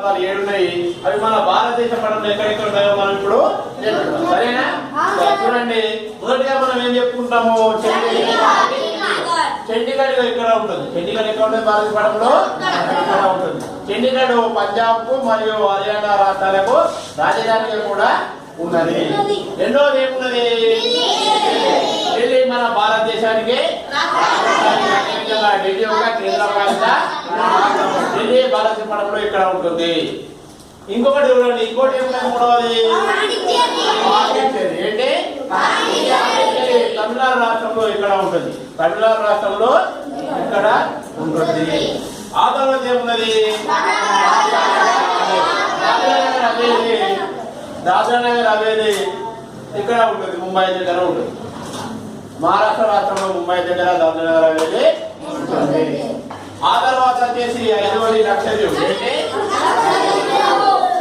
ప్రాంతాలు 7 ఉన్నాయి. అవి మన భారతదేశ పటంలో ఎక్కడెక్కడ ఉన్నాయో మనం ఇప్పుడు తెలుసుకుందాం. సరేనా? చూడండి, మొదటిగా మనం ఏం చెప్పుకుంటాము, చండీగఢ్ ఇక్కడ ఉంటుంది. చండీగఢ్ ఎక్కడ ఉంటుంది? భారత పటంలో ఇక్కడ ఉంటుంది. చండీగఢ్ పంజాబ్ కు మరియు హర్యానా రాష్ట్రాలకు రాజధానిగా కూడా ఉన్నది. రెండోది ఏమున్నది? ఢిల్లీ మన భారతదేశానికి ఢిల్లీ ఒక కేంద్రపాలిత ఢిల్లీ భారత పటంలో ఇక్కడ ఉంటుంది. ఇంకొకటి చూడండి, ఇంకోటి ఏమున్నది? మూడవది ఏంటి? తమిళనాడు రాష్ట్రంలో ఇక్కడ ఉంటుంది. తమిళనాడు రాష్ట్రంలో ఇక్కడ ఉంటుంది. ఆ తర్వాత ఏమున్నది? దాద్రానగర్ హవేలీ ఇక్కడ ఉంటుంది, ముంబై దగ్గర ఉంటుంది. మహారాష్ట్ర రాష్ట్రంలో ముంబై దగ్గర దాద్రానగర్ హవేలీ ఉంటుంది. ఆ తర్వాత వచ్చేసి 5వది లక్షద్వీప్. ఏంటి?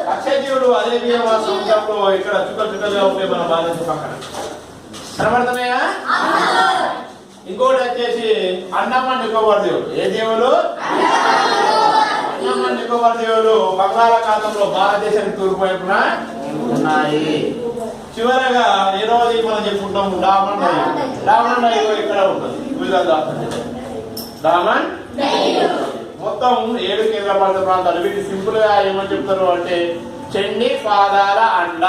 లక్షద్వీపుడు అరేబియా సముద్రంలో ఇక్కడ చుక్కలు చుక్కలుగా ఉంటాయి మన భారతదేశం పక్కన. కనబడుతున్నాయా? ఇంకోటి వచ్చేసి అండమాన్ నికోబార్ దీవులు. ఏ దీవులు? అండమాన్ నికోబార్ దీవులు బంగాళాఖాతంలో భారతదేశానికి తూర్పు వైపున ఉన్నాయి. చివరగా 8వది మనం చెప్పుకుంటాం డామన్ డైవ్. డామన్ డైవ్ ఇక్కడ ఉంటుంది. డామన్ మొత్తం 7 కేంద్రపాలిత ప్రాంతాలు. వీటి సింపుల్ గా ఏమని చెప్తారు అంటే చండీ పాదాల అండ.